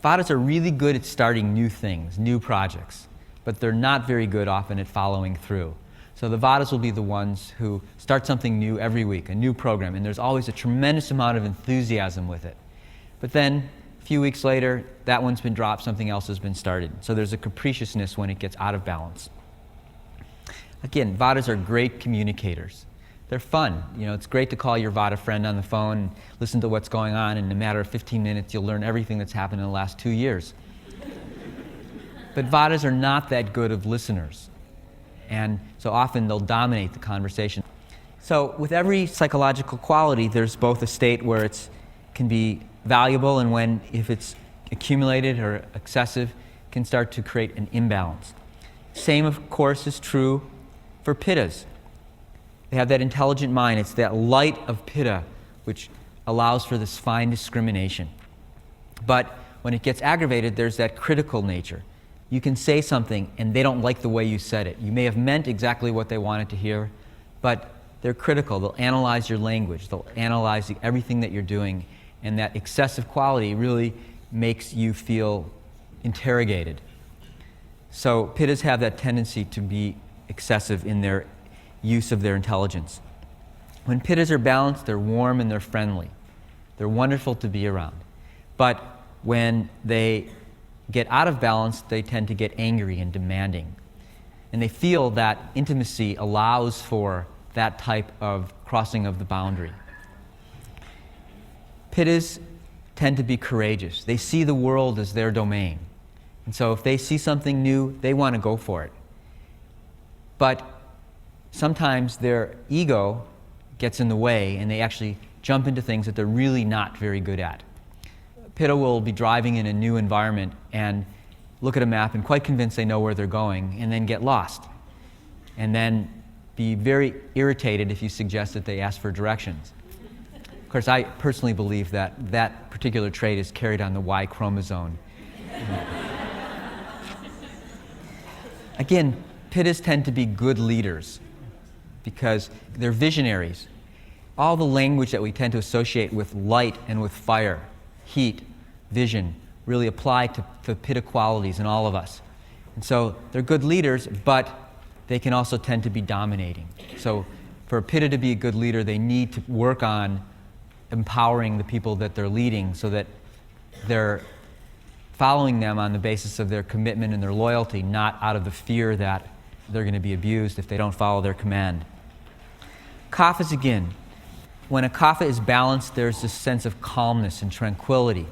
Vatas are really good at starting new things, new projects, but they're not very good often at following through. So the vatas will be the ones who start something new every week, a new program, and there's always a tremendous amount of enthusiasm with it. But then a few weeks later, that one's been dropped, something else has been started. So there's a capriciousness when it gets out of balance. Again, vatas are great communicators. They're fun. It's great to call your vata friend on the phone and listen to what's going on, and in a matter of 15 minutes, you'll learn everything that's happened in the last 2 years. But vatas are not that good of listeners, and so often they'll dominate the conversation. So with every psychological quality, there's both a state where it can be valuable, and if it's accumulated or excessive, can start to create an imbalance. Same, of course, is true for pittas. They have that intelligent mind. It's that light of pitta which allows for this fine discrimination. But when it gets aggravated, there's that critical nature. You can say something and they don't like the way you said it. You may have meant exactly what they wanted to hear, but they're critical. They'll analyze your language. They'll analyze everything that you're doing, and that excessive quality really makes you feel interrogated. So pittas have that tendency to be excessive in their use of their intelligence. When pittas are balanced, they're warm and they're friendly. They're wonderful to be around. But when they get out of balance, they tend to get angry and demanding. And they feel that intimacy allows for that type of crossing of the boundary. Pittas tend to be courageous. They see the world as their domain. And so if they see something new, they want to go for it. But sometimes their ego gets in the way and they actually jump into things that they're really not very good at. Pitta will be driving in a new environment and look at a map and quite convinced they know where they're going, and then get lost. And then be very irritated if you suggest that they ask for directions. Of course, I personally believe that that particular trait is carried on the Y chromosome. Again, Pittas tend to be good leaders because they're visionaries. All the language that we tend to associate with light and with fire, heat, vision, really apply to the Pitta qualities in all of us. And so they're good leaders, but they can also tend to be dominating. So for a Pitta to be a good leader, they need to work on empowering the people that they're leading so that they're following them on the basis of their commitment and their loyalty, not out of the fear that they're going to be abused if they don't follow their command. Kaphas again. When a kapha is balanced, there's this sense of calmness and tranquility.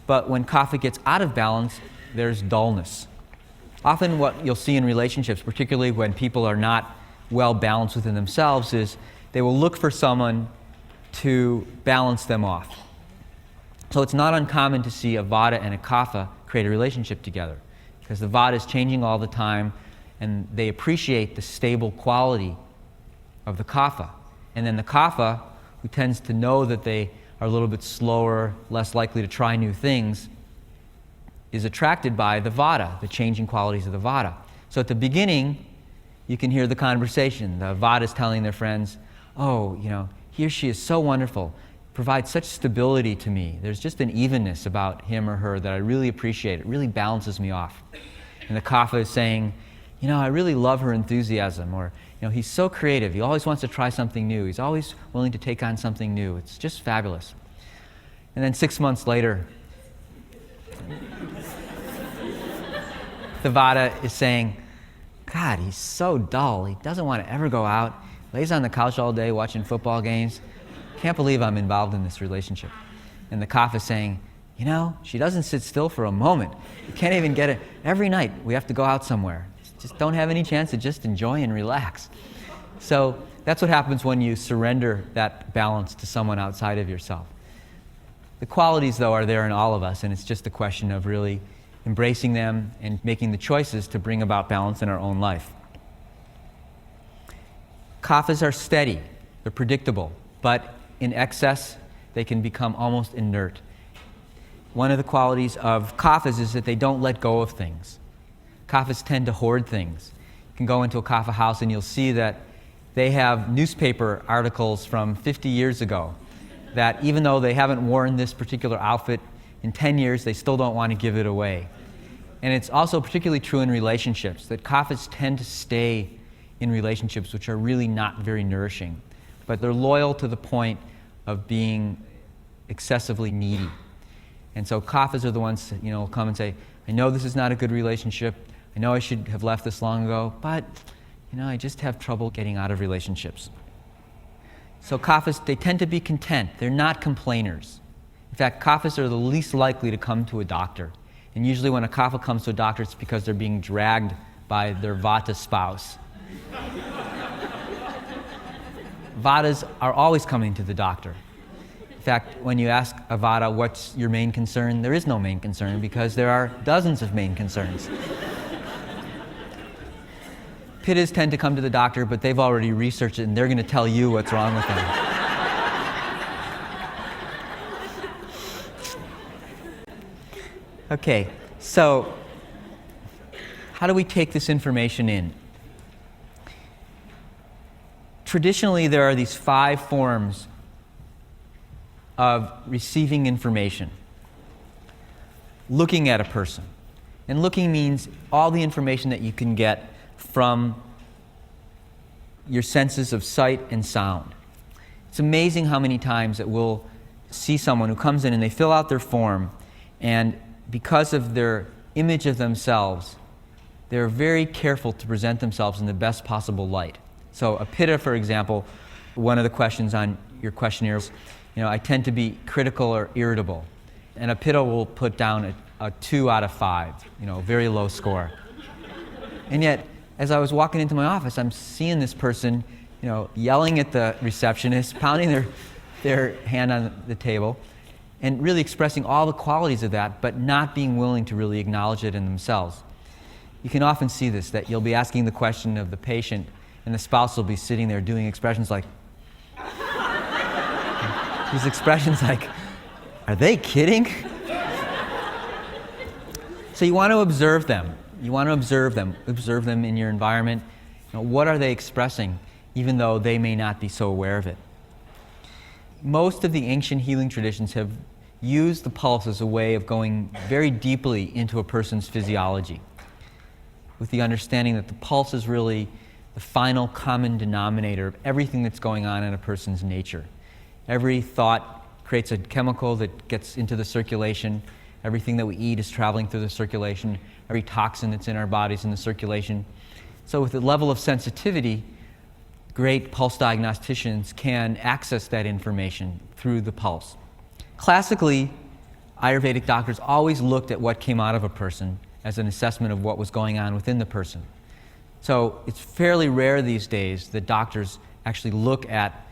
But when kapha gets out of balance, there's dullness. Often what you'll see in relationships, particularly when people are not well balanced within themselves, is they will look for someone to balance them off. So it's not uncommon to see a vata and a kapha create a relationship together, because the vata is changing all the time, and they appreciate the stable quality of the kapha. And then the kapha, who tends to know that they are a little bit slower, less likely to try new things, is attracted by the vata, the changing qualities of the vata. So at the beginning, you can hear the conversation. The vata is telling their friends, oh, he or she is so wonderful, provides such stability to me. There's just an evenness about him or her that I really appreciate. It really balances me off. And the kapha is saying, I really love her enthusiasm, or he's so creative. He always wants to try something new. He's always willing to take on something new. It's just fabulous. And then 6 months later, the vata is saying, God, he's so dull. He doesn't want to ever go out. Lays on the couch all day watching football games. Can't believe I'm involved in this relationship. And the kapha is saying, she doesn't sit still for a moment. You can't even get it. Every night we have to go out somewhere. Just don't have any chance to just enjoy and relax. So that's what happens when you surrender that balance to someone outside of yourself. The qualities, though, are there in all of us, and it's just a question of really embracing them and making the choices to bring about balance in our own life. Kaphas are steady, they're predictable, but in excess, they can become almost inert. One of the qualities of kaphas is that they don't let go of things. Kaphas tend to hoard things. You can go into a kapha house and you'll see that they have newspaper articles from 50 years ago that even though they haven't worn this particular outfit in 10 years, they still don't want to give it away. And it's also particularly true in relationships, that kaphas tend to stay in relationships which are really not very nourishing, but they're loyal to the point of being excessively needy. And so kaphas are the ones will come and say, I know this is not a good relationship, I know I should have left this long ago, but I just have trouble getting out of relationships. So kaphas, they tend to be content. They're not complainers. In fact, kaphas are the least likely to come to a doctor. And usually when a kapha comes to a doctor, it's because they're being dragged by their vata spouse. Vatas are always coming to the doctor. In fact, when you ask a vata, what's your main concern? There is no main concern because there are dozens of main concerns. Pittas tend to come to the doctor, but they've already researched it and they're going to tell you what's wrong with them. Okay, so how do we take this information in? Traditionally, there are these 5 forms of receiving information. Looking at a person. And looking means all the information that you can get from your senses of sight and sound. It's amazing how many times that we'll see someone who comes in and they fill out their form, and because of their image of themselves, they're very careful to present themselves in the best possible light. So a pitta, for example, one of the questions on your questionnaire is, I tend to be critical or irritable. And a pitta will put down a 2 out of 5, a very low score. And yet, as I was walking into my office, I'm seeing this person, yelling at the receptionist, pounding their hand on the table, and really expressing all the qualities of that, but not being willing to really acknowledge it in themselves. You can often see this, that you'll be asking the question of the patient, and the spouse will be sitting there doing expressions like, these expressions like, are they kidding? So you want to observe them. You want to observe them in your environment. What are they expressing, even though they may not be so aware of it? Most of the ancient healing traditions have used the pulse as a way of going very deeply into a person's physiology, with the understanding that the pulse is really the final common denominator of everything that's going on in a person's nature. Every thought creates a chemical that gets into the circulation. Everything that we eat is traveling through the circulation. Every toxin that's in our bodies in the circulation. So with a level of sensitivity, great pulse diagnosticians can access that information through the pulse. Classically, Ayurvedic doctors always looked at what came out of a person as an assessment of what was going on within the person. So it's fairly rare these days that doctors actually look at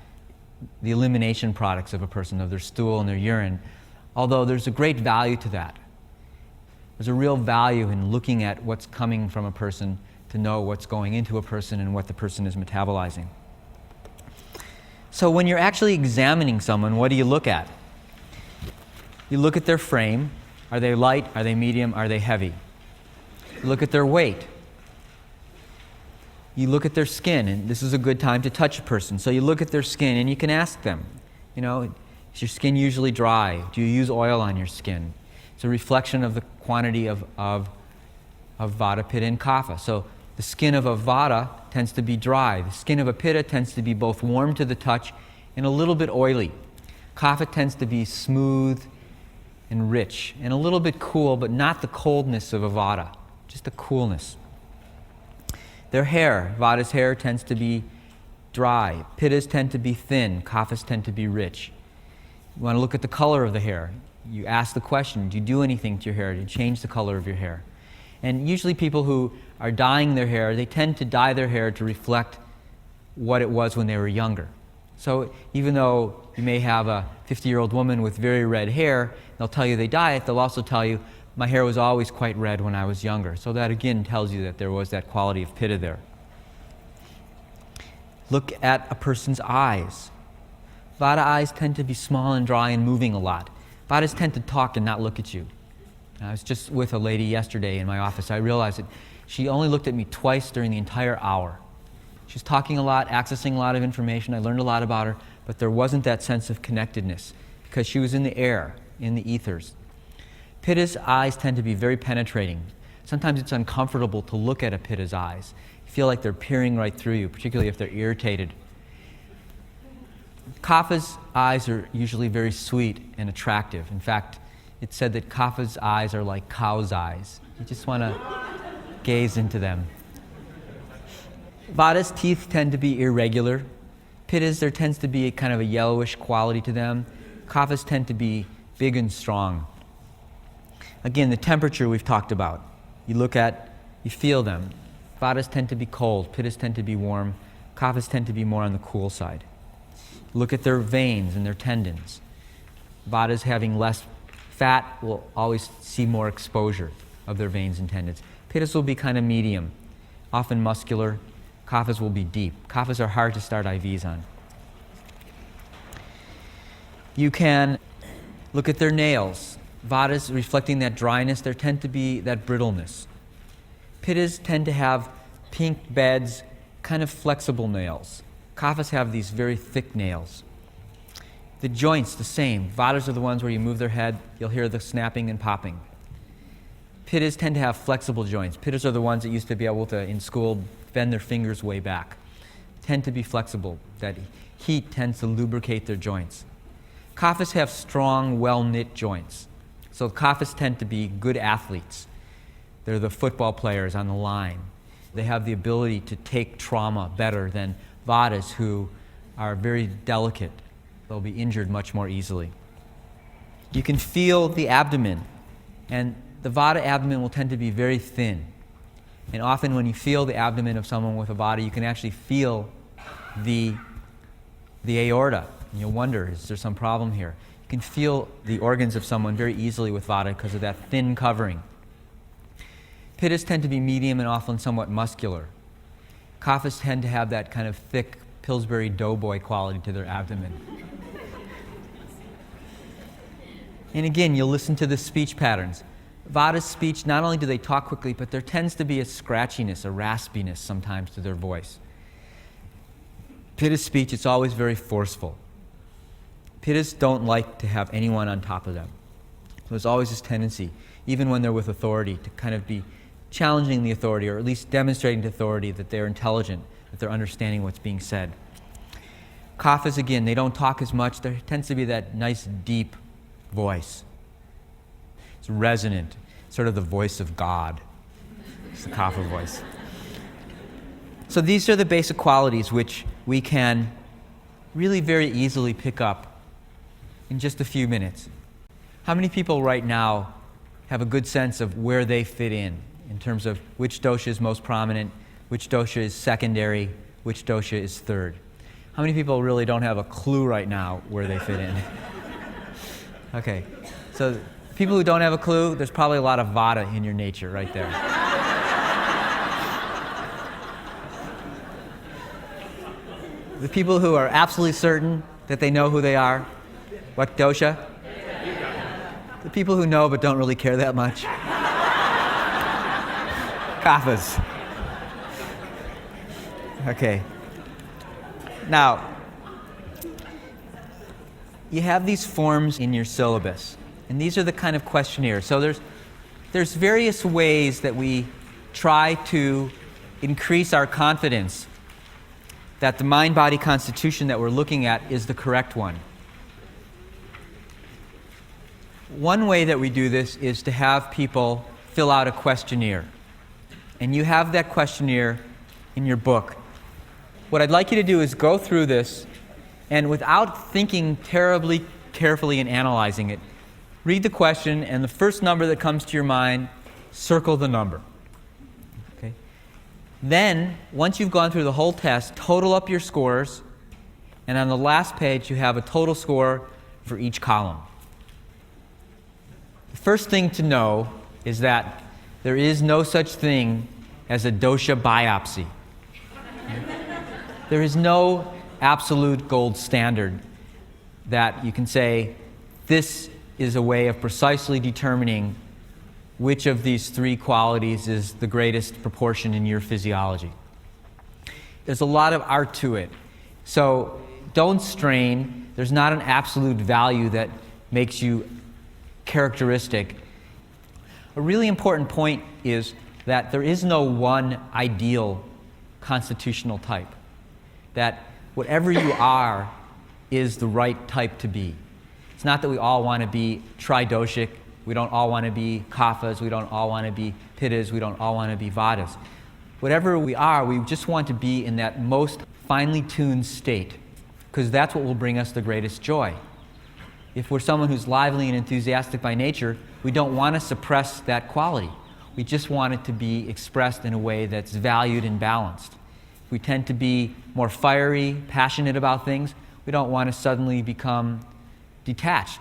the elimination products of a person, of their stool and their urine, although there's a great value to that. There's a real value in looking at what's coming from a person to know what's going into a person and what the person is metabolizing. So when you're actually examining someone, what do you look at? You look at their frame. Are they light? Are they medium? Are they heavy? You look at their weight. You look at their skin, and this is a good time to touch a person. So you look at their skin, and you can ask them, is your skin usually dry? Do you use oil on your skin? It's a reflection of the quantity of Vata, Pitta, and Kapha. So the skin of a Vata tends to be dry. The skin of a Pitta tends to be both warm to the touch and a little bit oily. Kapha tends to be smooth and rich and a little bit cool, but not the coldness of a Vata, just the coolness. Their hair, Vata's hair tends to be dry. Pittas tend to be thin. Kaphas tend to be rich. You want to look at the color of the hair. You ask the question, do you do anything to your hair? Do you change the color of your hair? And usually people who are dyeing their hair, they tend to dye their hair to reflect what it was when they were younger. So even though you may have a 50-year-old woman with very red hair, they'll tell you they dye it, they'll also tell you, my hair was always quite red when I was younger. So that again tells you that there was that quality of Pitta there. Look at a person's eyes. Vata eyes tend to be small and dry and moving a lot. Vatas tend to talk and not look at you. I was just with a lady yesterday in my office. I realized that she only looked at me twice during the entire hour. She was talking a lot, accessing a lot of information. I learned a lot about her, but there wasn't that sense of connectedness because she was in the air, in the ethers. Pitta's eyes tend to be very penetrating. Sometimes it's uncomfortable to look at a Pitta's eyes. You feel like they're peering right through you, particularly if they're irritated. Kapha's eyes are usually very sweet and attractive. In fact, it's said that Kapha's eyes are like cow's eyes. You just want to gaze into them. Vata's teeth tend to be irregular. Pittas, there tends to be a kind of a yellowish quality to them. Kaphas tend to be big and strong. Again, the temperature we've talked about. You feel them. Vatas tend to be cold. Pittas tend to be warm. Kaphas tend to be more on the cool side. Look at their veins and their tendons. Vatas having less fat will always see more exposure of their veins and tendons. Pittas will be kind of medium, often muscular. Kaphas will be deep. Kaphas are hard to start IVs on. You can look at their nails. Vatas reflecting that dryness, there tend to be that brittleness. Pittas tend to have pink beds, kind of flexible nails. Kaphas have these very thick nails. The joints, the same. Vatas are the ones where you move their head, you'll hear the snapping and popping. Pittas tend to have flexible joints. Pittas are the ones that used to be able to, in school, bend their fingers way back. Tend to be flexible. That heat tends to lubricate their joints. Kaphas have strong, well-knit joints. So Kaphas tend to be good athletes. They're the football players on the line. They have the ability to take trauma better than Vatas, who are very delicate. They'll be injured much more easily. You can feel the abdomen, and the Vata abdomen will tend to be very thin. And often when you feel the abdomen of someone with a Vata, you can actually feel the aorta. And you'll wonder, is there some problem here? You can feel the organs of someone very easily with Vata because of that thin covering. Pittas tend to be medium and often somewhat muscular. Kaphas tend to have that kind of thick Pillsbury Doughboy quality to their abdomen. And again, you'll listen to the speech patterns. Vata's speech, not only do they talk quickly, but there tends to be a scratchiness, a raspiness sometimes to their voice. Pitta's speech, it's always very forceful. Pittas don't like to have anyone on top of them. There's always this tendency, even when they're with authority, to kind of be challenging the authority, or at least demonstrating to authority that they're intelligent, that they're understanding what's being said. Kaphas, again, they don't talk as much. There tends to be that nice, deep voice. It's resonant, sort of the voice of God. It's the Kapha voice. So these are the basic qualities which we can really very easily pick up in just a few minutes. How many people right now have a good sense of where they fit in terms of which dosha is most prominent, which dosha is secondary, which dosha is third? How many people really don't have a clue right now where they fit in? Okay, so people who don't have a clue, there's probably a lot of Vata in your nature right there. The people who are absolutely certain that they know who they are, what dosha? The people who know but don't really care that much. Kaphas. Okay. Now, you have these forms in your syllabus, and these are the kind of questionnaires. So there's various ways that we try to increase our confidence that the mind-body constitution that we're looking at is the correct one. One way that we do this is to have people fill out a questionnaire. And you have that questionnaire in your book. What I'd like you to do is go through this, and without thinking terribly carefully and analyzing it, read the question, and the first number that comes to your mind, circle the number. Okay? Then, once you've gone through the whole test, total up your scores, and on the last page you have a total score for each column. The first thing to know is that there is no such thing as a dosha biopsy. There is no absolute gold standard that you can say, this is a way of precisely determining which of these three qualities is the greatest proportion in your physiology. There's a lot of art to it. So don't strain. There's not an absolute value that makes you characteristic. A really important point is that there is no one ideal constitutional type. That whatever you are is the right type to be. It's not that we all want to be tridoshic, we don't all want to be kaphas, we don't all want to be pittas, we don't all want to be vatas. Whatever we are, we just want to be in that most finely tuned state, because that's what will bring us the greatest joy. If we're someone who's lively and enthusiastic by nature, we don't want to suppress that quality. We just want it to be expressed in a way that's valued and balanced. If we tend to be more fiery, passionate about things, we don't want to suddenly become detached.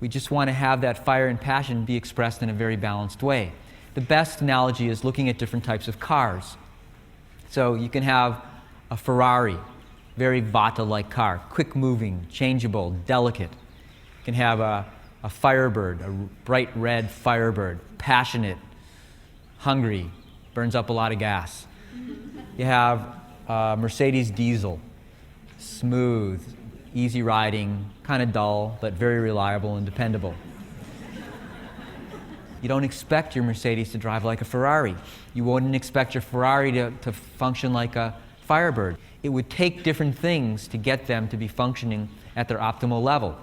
We just want to have that fire and passion be expressed in a very balanced way. The best analogy is looking at different types of cars. So you can have a Ferrari, very Vata-like car, quick-moving, changeable, delicate. You can have a Firebird, a bright red Firebird, passionate, hungry, burns up a lot of gas. You have a Mercedes diesel, smooth, easy riding, kind of dull, but very reliable and dependable. You don't expect your Mercedes to drive like a Ferrari. You wouldn't expect your Ferrari to function like a Firebird. It would take different things to get them to be functioning at their optimal level.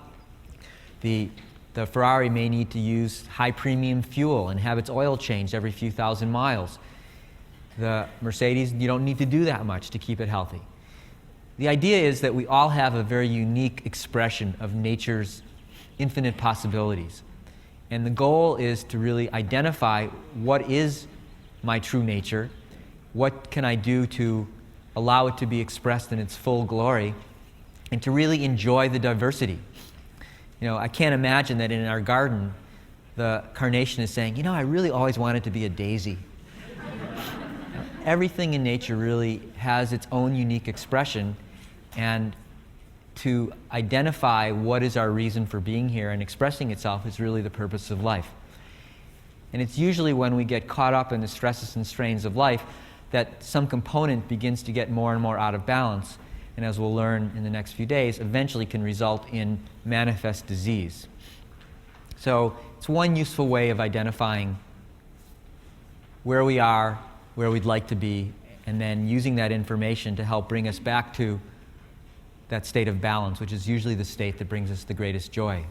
The Ferrari may need to use high premium fuel and have its oil changed every few thousand miles. The Mercedes, you don't need to do that much to keep it healthy. The idea is that we all have a very unique expression of nature's infinite possibilities. And the goal is to really identify what is my true nature, what can I do to allow it to be expressed in its full glory, and to really enjoy the diversity. You know, I can't imagine that in our garden, the carnation is saying, you know, I really always wanted to be a daisy. everything in nature really has its own unique expression, and to identify what is our reason for being here and expressing itself is really the purpose of life. And it's usually when we get caught up in the stresses and strains of life that some component begins to get more and more out of balance, and as we'll learn in the next few days, eventually can result in manifest disease. So it's one useful way of identifying where we are, where we'd like to be, and then using that information to help bring us back to that state of balance, which is usually the state that brings us the greatest joy.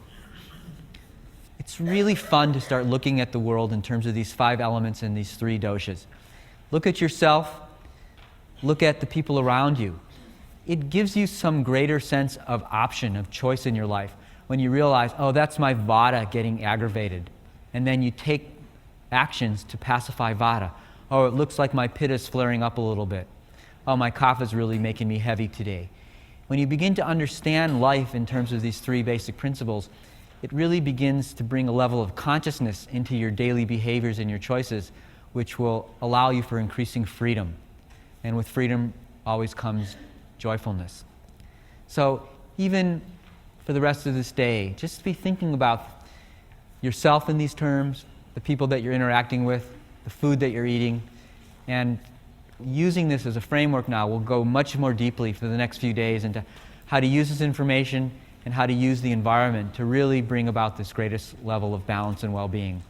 It's really fun to start looking at the world in terms of these 5 elements and these 3 doshas. Look at yourself, look at the people around you. It gives you some greater sense of option, of choice in your life, when you realize, oh, that's my vata getting aggravated. And then you take actions to pacify vata. Oh, it looks like my pitta is flaring up a little bit. Oh, my kapha is really making me heavy today. When you begin to understand life in terms of these 3 basic principles, it really begins to bring a level of consciousness into your daily behaviors and your choices, which will allow you for increasing freedom. And with freedom always comes joyfulness. So even for the rest of this day, just be thinking about yourself in these terms, the people that you're interacting with, the food that you're eating, and using this as a framework now, we'll go much more deeply for the next few days into how to use this information and how to use the environment to really bring about this greatest level of balance and well-being.